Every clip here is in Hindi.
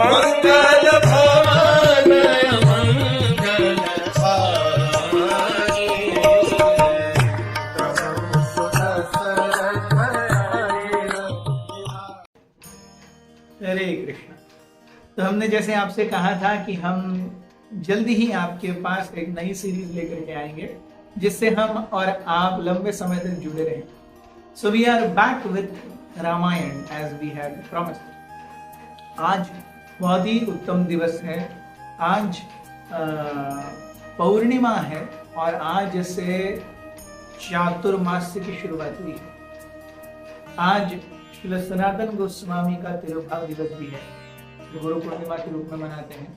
मंगल भवन मंगल हारी। हरे कृष्ण। तो हमने जैसे आपसे कहा था कि हम जल्दी ही आपके पास एक नई सीरीज लेकर के आएंगे जिससे हम और आप लंबे समय तक जुड़े रहें। So we are back with Ramayan as we had promised. आज बहुत ही उत्तम दिवस है। आज पौर्णिमा है और आज से चातुर्मास्य की शुरुआत हुई है। आज श्री सनातन गोस्वामी का तिरुभाव दिवस भी है, जो गुरु पूर्णिमा के रूप में मनाते हैं।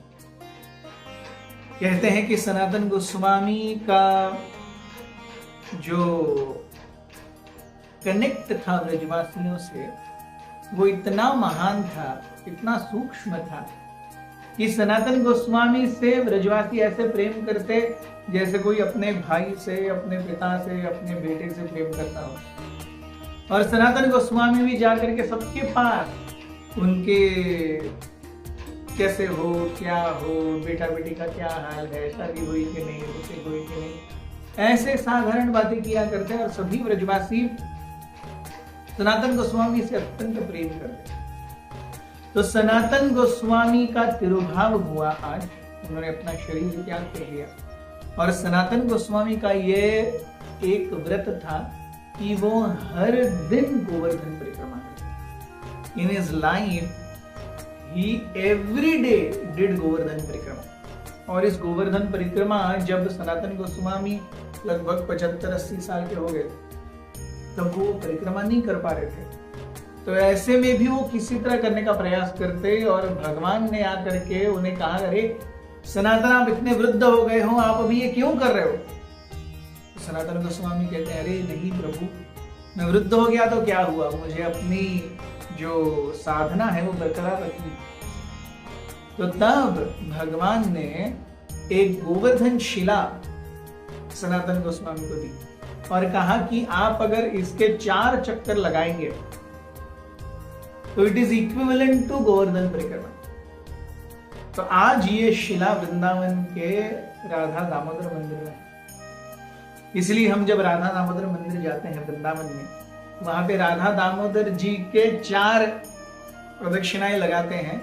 कहते हैं कि सनातन गोस्वामी का जो कनेक्ट था ब्रजवासियों से वो इतना महान था, इतना सूक्ष्म था कि सनातन गोस्वामी से ब्रजवासी ऐसे प्रेम करते जैसे कोई अपने भाई से, अपने पिता से, अपने बेटे से प्रेम करता हो। और सनातन गोस्वामी भी जाकर के सबके पास उनके कैसे हो, क्या हो, बेटा बेटी का क्या हाल है, शादी हुई कि नहीं, बच्चे हुई कि नहीं, ऐसे साधारण बातें किया करते हैं। और सभी ब्रजवासी सनातन गोस्वामी से अत्यंत प्रेम करते हैं। तो सनातन गोस्वामी का तिरुभाव हुआ आज। उन्होंने अपना शरीर त्याग कर लिया और सनातन गोस्वामी का ये एक व्रत था कि वो हर दिन गोवर्धन परिक्रमा करते। In his life he every day did Govardhan परिक्रमा। और इस गोवर्धन परिक्रमा जब सनातन गोस्वामी लगभग 75-80 साल के हो गए तब वो परिक्रमा नहीं कर पा रहे थे। तो ऐसे में भी वो किसी तरह करने का प्रयास करते और भगवान ने आकर के उन्हें कहा, अरे सनातन आप इतने वृद्ध हो गए हो, आप अभी ये क्यों कर रहे हो? तो सनातन गोस्वामी कहते हैं, अरे नहीं प्रभु, मैं वृद्ध हो गया तो क्या हुआ, मुझे अपनी जो साधना है वो बरकरार रखनी। तो तब भगवान ने एक गोवर्धन शिला सनातन गोस्वामी को दी और कहा कि आप अगर इसके 4 चक्कर लगाएंगे तो it is equivalent to Govardhan parikrama. तो आज ये शिला वृंदावन के राधा दामोदर मंदिर में, इसलिए हम जब राधा दामोदर मंदिर जाते हैं वृंदावन में, वहां पे राधा दामोदर जी के 4 प्रदक्षिणाएं लगाते हैं।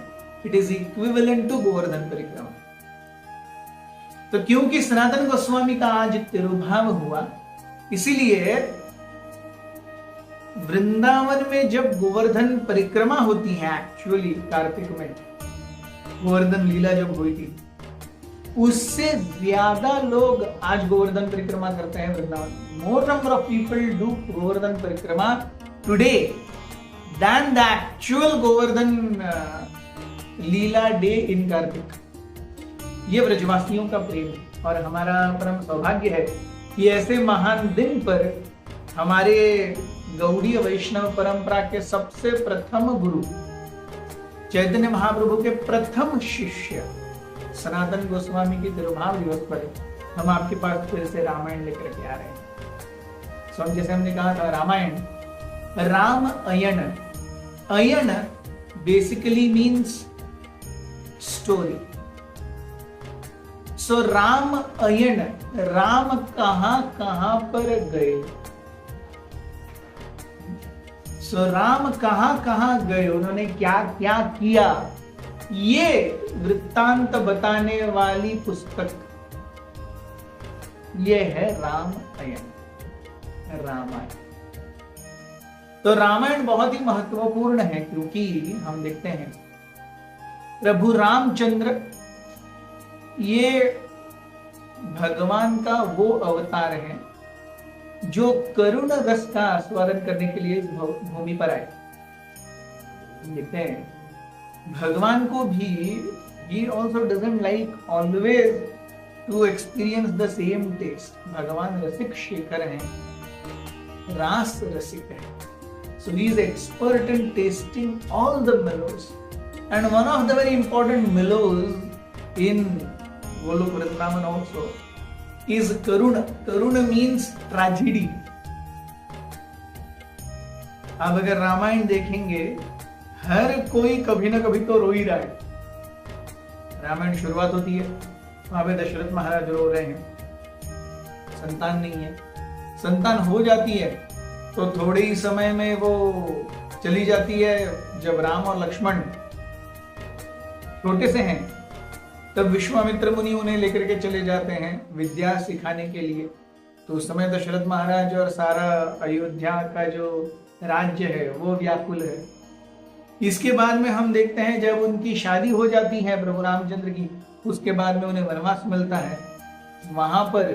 It is equivalent to Govardhan parikrama. तो क्योंकि सनातन गोस्वामी का आज तिरुभाव हुआ, इसीलिए वृंदावन में जब गोवर्धन परिक्रमा होती है, एक्चुअली कार्तिक में गोवर्धन लीला जब हुई थी, उससे ज्यादा लोग आज गोवर्धन परिक्रमा करते हैं Vrindavan. More number of people do Govardhan parikrama today than the actual Govardhan Leela day in Kartik. ये ब्रजवासियों का प्रेम और हमारा परम सौभाग्य है कि ऐसे महान दिन पर हमारे गौड़ीय वैष्णव परंपरा के सबसे प्रथम गुरु चैतन्य महाप्रभु के प्रथम शिष्य सनातन गोस्वामी की तिरुभाव दिवस पर हम आपके पास फिर से रामायण लेकर के आ रहे हैं। सो जैसे हमने कहा था, Ramayan Ram ayan, ayan basically means story. So Ram ayan, Ram कहां कहां पर गए। सो राम कहां कहां गए, उन्होंने क्या क्या किया, ये वृत्तांत बताने वाली पुस्तक ये है राम अयन, रामायण। तो रामायण बहुत ही महत्वपूर्ण है क्योंकि हम देखते हैं प्रभु रामचंद्र ये भगवान का वो अवतार है जो करुण रस का आस्वादन करने के लिए भूमि पर आए। देखते हैं भगवान को भी he also doesn't like always to experience the same taste। भगवान रसिक शेखर हैं, रास रसिक है। So he is expert in tasting all the mellows, and one of the very important mellows in Golok Vrindavan also is Karuna। Karuna means tragedy। अब अगर रामायण देखेंगे, हर कोई कभी ना कभी तो रो ही रहा है। रामायण शुरुआत होती है, वहां पे दशरथ महाराज रो रहे हैं, संतान नहीं है। संतान हो जाती है तो थोड़े ही समय में वो चली जाती है। जब राम और लक्ष्मण छोटे से हैं तब विश्वामित्र मुनि उन्हें लेकर के चले जाते हैं विद्या सिखाने के लिए। तो उस समय दशरथ महाराज और सारा अयोध्या का जो राज्य है वो व्याकुल है। इसके बाद में हम देखते हैं जब उनकी शादी हो जाती है प्रभु रामचंद्र की, उसके बाद में उन्हें वनवास मिलता है। वहां पर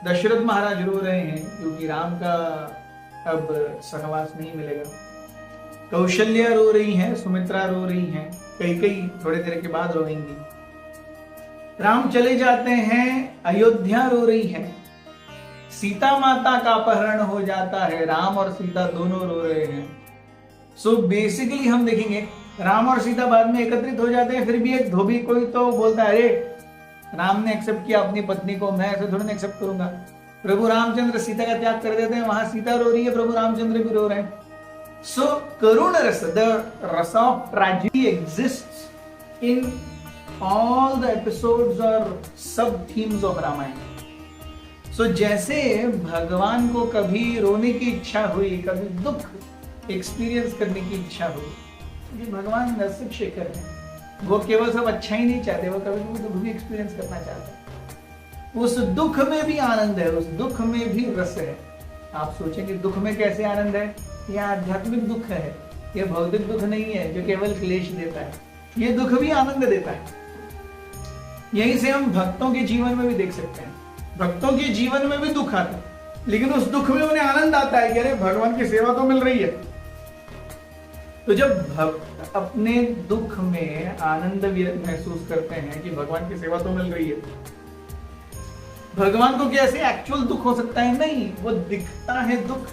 दशरथ महाराज रो रहे हैं क्योंकि राम का अब सहवास नहीं मिलेगा। कौशल्या रो रही है, सुमित्रा रो रही है, कई थोड़े देर के बाद रोएंगी। राम चले जाते हैं, अयोध्या रो रही है, सीता माता का अपहरण हो जाता है, राम और सीता दोनों रो रहे हैं। सो बेसिकली हम देखेंगे राम और सीता बाद में एकत्रित हो जाते हैं, फिर भी एक धोबी कोई तो बोलता है अरे राम ने एक्सेप्ट किया अपनी पत्नी को, मैं ऐसे थोड़ी ना एक्सेप्ट करूंगा। प्रभु रामचंद्र सीता का त्याग कर देते हैं, वहां सीता रो रही है, प्रभु रामचंद्र भी रो रहे हैं। सो करुण ras, the ras of tragedy exists in all the episodes or sub themes of Ramayan. So जैसे भगवान को कभी रोने की इच्छा हुई, कभी दुख एक्सपीरियंस करने की इच्छा हुई, क्योंकि भगवान रसिक शेखर है, वो केवल सब अच्छा ही नहीं चाहते, वो कभी कभी दुख भी एक्सपीरियंस करना चाहते हैं। उस दुख में भी आनंद है, उस दुख में भी रस है। आप सोचेंगे दुख में कैसे आनंद है? यह आध्यात्मिक दुख है, यह भौतिक दुख नहीं है जो केवल क्लेश देता है, ये दुख भी आनंद देता है। यहीं से हम भक्तों के जीवन में भी देख सकते हैं, भक्तों के जीवन में भी दुख आता है, लेकिन उस दुख में उन्हें आनंद आता है कि अरे भगवान की सेवा तो मिल रही है। तो जब भक्त अपने दुख में आनंद महसूस करते हैं कि भगवान की सेवा तो मिल रही है, भगवान को कैसे एक्चुअल दुख हो सकता है? नहीं, वो दिखता है दुख,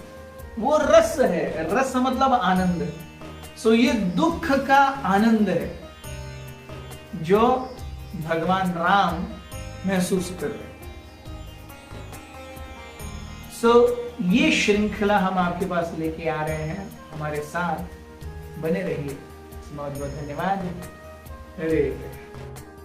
वो रस है, रस मतलब आनंद। सो ये दुख का आनंद है जो भगवान राम महसूस कर रहे हैं। सो ये श्रृंखला हम आपके पास लेके आ रहे हैं, हमारे साथ बने रहिए। बहुत बहुत धन्यवाद। हरे कृष्ण।